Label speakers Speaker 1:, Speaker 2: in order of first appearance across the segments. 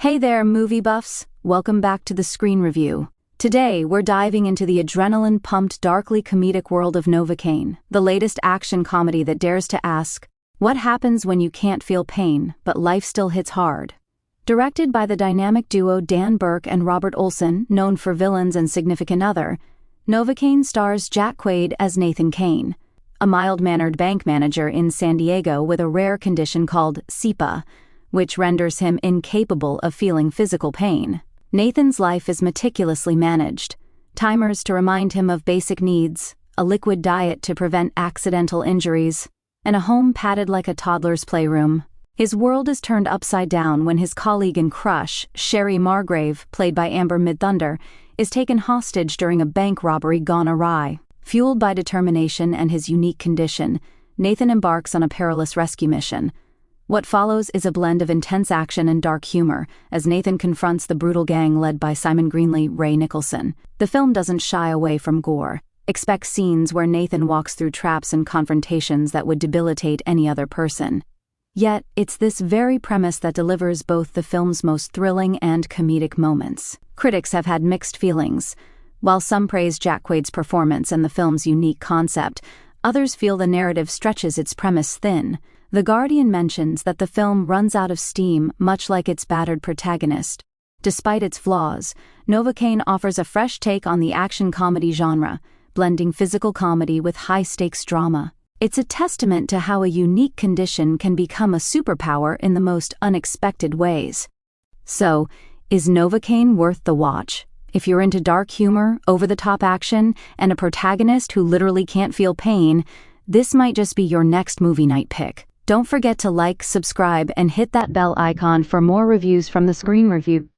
Speaker 1: Hey there, movie buffs! Welcome back to the Screen Review. Today, we're diving into the adrenaline-pumped, darkly comedic world of Novocaine, the latest action comedy that dares to ask, what happens when you can't feel pain, but life still hits hard? Directed by the dynamic duo Dan Burke and Robert Olson, known for Villains and Significant Other, Novocaine stars Jack Quaid as Nathan Kane, a mild-mannered bank manager in San Diego with a rare condition called SIPA, which renders him incapable of feeling physical pain. Nathan's life is meticulously managed. Timers to remind him of basic needs, a liquid diet to prevent accidental injuries, and a home padded like a toddler's playroom. His world is turned upside down when his colleague and crush, Sherry Margrave, played by Amber Midthunder, is taken hostage during a bank robbery gone awry. Fueled by determination and his unique condition, Nathan embarks on a perilous rescue mission. What follows is a blend of intense action and dark humor, as Nathan confronts the brutal gang led by Simon Greenlee, Ray Nicholson. The film doesn't shy away from gore. Expect scenes where Nathan walks through traps and confrontations that would debilitate any other person. Yet, it's this very premise that delivers both the film's most thrilling and comedic moments. Critics have had mixed feelings. While some praise Jack Quaid's performance and the film's unique concept, others feel the narrative stretches its premise thin. The Guardian mentions that the film runs out of steam, much like its battered protagonist. Despite its flaws, Novocaine offers a fresh take on the action comedy genre, blending physical comedy with high-stakes drama. It's a testament to how a unique condition can become a superpower in the most unexpected ways. So, is Novocaine worth the watch? If you're into dark humor, over-the-top action, and a protagonist who literally can't feel pain, this might just be your next movie night pick. Don't forget to like, subscribe, and hit that bell icon for more reviews from the Screen Review.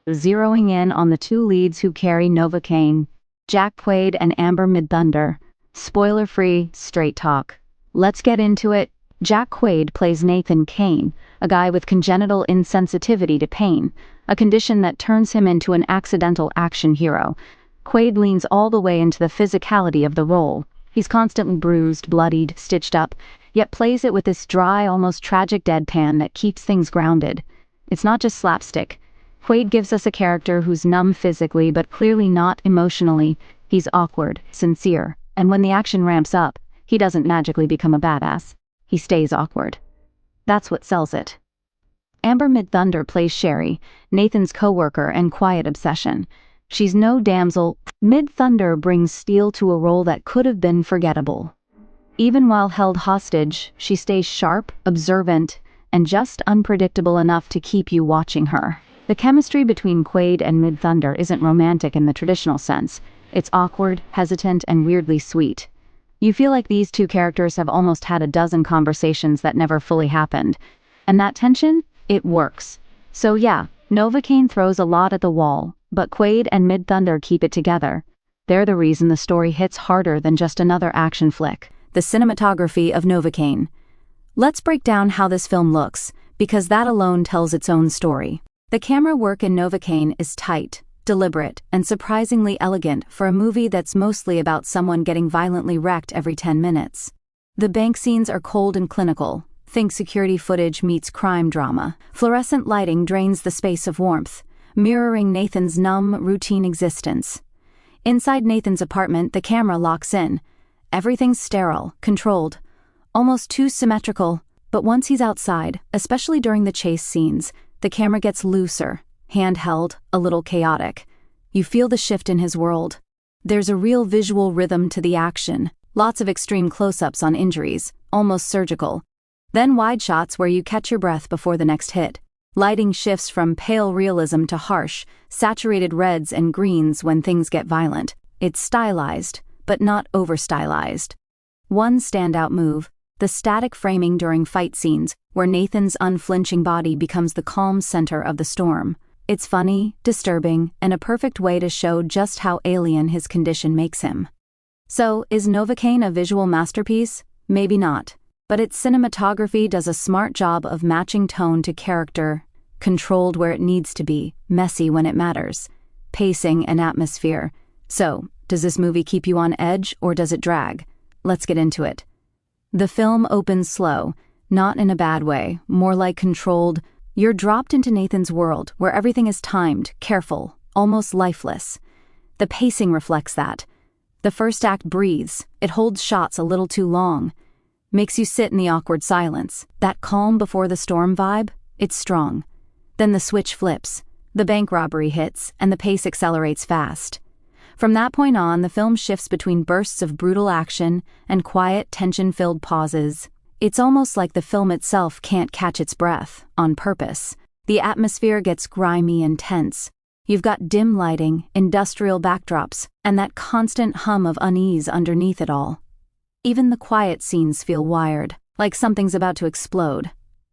Speaker 1: Zeroing in on the two leads who carry Novocaine, Jack Quaid and Amber Midthunder. Spoiler-free, straight talk. Let's get into it. Jack Quaid plays Nathan Kane, a guy with congenital insensitivity to pain, a condition that turns him into an accidental action hero. Quaid leans all the way into the physicality of the role. He's constantly bruised, bloodied, stitched up, yet plays it with this dry, almost tragic deadpan that keeps things grounded. It's not just slapstick. Quaid gives us a character who's numb physically but clearly not emotionally. He's awkward, sincere, and when the action ramps up, he doesn't magically become a badass. He stays awkward. That's what sells it. Amber Midthunder plays Sherry, Nathan's co-worker and quiet obsession. She's no damsel. Midthunder brings steel to a role that could have been forgettable. Even while held hostage, she stays sharp, observant, and just unpredictable enough to keep you watching her. The chemistry between Quaid and Midthunder isn't romantic in the traditional sense. It's awkward, hesitant, and weirdly sweet. You feel like these two characters have almost had a dozen conversations that never fully happened. And that tension? It works. So yeah, Novocaine throws a lot at the wall, but Quaid and Midthunder keep it together. They're the reason the story hits harder than just another action flick. The cinematography of Novocaine. Let's break down how this film looks, because that alone tells its own story. The camera work in Novocaine is tight, deliberate, and surprisingly elegant for a movie that's mostly about someone getting violently wrecked every 10 minutes. The bank scenes are cold and clinical. Think security footage meets crime drama. Fluorescent lighting drains the space of warmth, mirroring Nathan's numb, routine existence. Inside Nathan's apartment, the camera locks in. Everything's sterile, controlled, almost too symmetrical, but once he's outside, especially during the chase scenes, the camera gets looser, handheld, a little chaotic. You feel the shift in his world. There's a real visual rhythm to the action, lots of extreme close-ups on injuries, almost surgical. Then wide shots where you catch your breath before the next hit. Lighting shifts from pale realism to harsh, saturated reds and greens when things get violent. It's stylized, but not over-stylized. One standout move, the static framing during fight scenes, where Nathan's unflinching body becomes the calm center of the storm. It's funny, disturbing, and a perfect way to show just how alien his condition makes him. So, is Novocaine a visual masterpiece? Maybe not. But its cinematography does a smart job of matching tone to character, controlled where it needs to be, messy when it matters, pacing and atmosphere. So, does this movie keep you on edge or does it drag? Let's get into it. The film opens slow, Not in a bad way, more like controlled. You're dropped into Nathan's world, where everything is timed, careful, almost lifeless. The pacing reflects that. The first act breathes, it holds shots a little too long. Makes you sit in the awkward silence. That calm before the storm vibe, it's strong. Then the switch flips. The bank robbery hits, and the pace accelerates fast. From that point on, the film shifts between bursts of brutal action and quiet, tension-filled pauses. It's almost like the film itself can't catch its breath, on purpose. The atmosphere gets grimy and tense. You've got dim lighting, industrial backdrops, and that constant hum of unease underneath it all. Even the quiet scenes feel wired, like something's about to explode.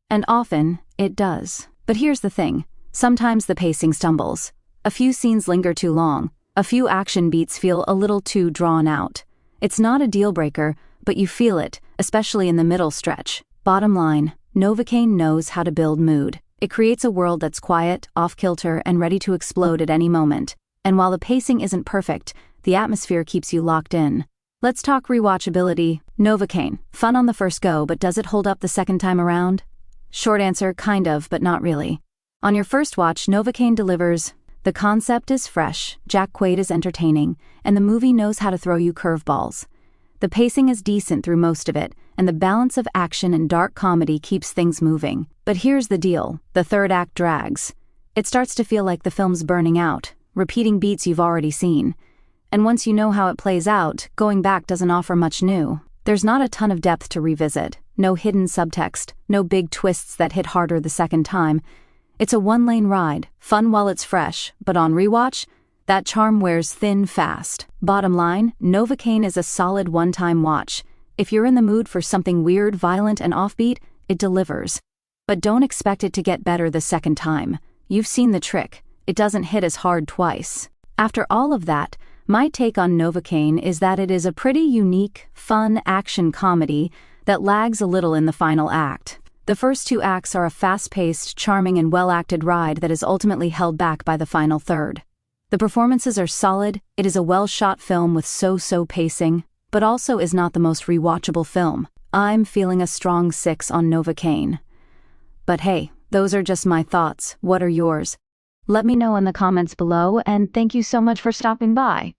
Speaker 1: And often, it does. But here's the thing. Sometimes the pacing stumbles. A few scenes linger too long. A few action beats feel a little too drawn out. It's not a deal breaker, but you feel it, especially in the middle stretch. Bottom line, Novocaine knows how to build mood. It creates a world that's quiet, off-kilter, and ready to explode at any moment. And while the pacing isn't perfect, the atmosphere keeps you locked in. Let's talk rewatchability. Novocaine, fun on the first go, but does it hold up the second time around? Short answer, kind of, but not really. On your first watch, Novocaine delivers. The concept is fresh, Jack Quaid is entertaining, and the movie knows how to throw you curveballs. The pacing is decent through most of it, and the balance of action and dark comedy keeps things moving. But here's the deal, the third act drags. It starts to feel like the film's burning out, repeating beats you've already seen. And once you know how it plays out, going back doesn't offer much new. There's not a ton of depth to revisit, no hidden subtext, no big twists that hit harder the second time. It's a one-lane ride, fun while it's fresh, but on rewatch, that charm wears thin fast. Bottom line, Novocaine is a solid one-time watch. If you're in the mood for something weird, violent, and offbeat, it delivers. But don't expect it to get better the second time. You've seen the trick. It doesn't hit as hard twice. After all of that, my take on Novocaine is that it is a pretty unique, fun action comedy that lags a little in the final act. The first two acts are a fast-paced, charming, and well-acted ride that is ultimately held back by the final third. The performances are solid, it is a well-shot film with so-so pacing, but also is not the most rewatchable film. I'm feeling a strong 6 on Novocaine. But hey, those are just my thoughts. What are yours? Let me know in the comments below, and thank you so much for stopping by.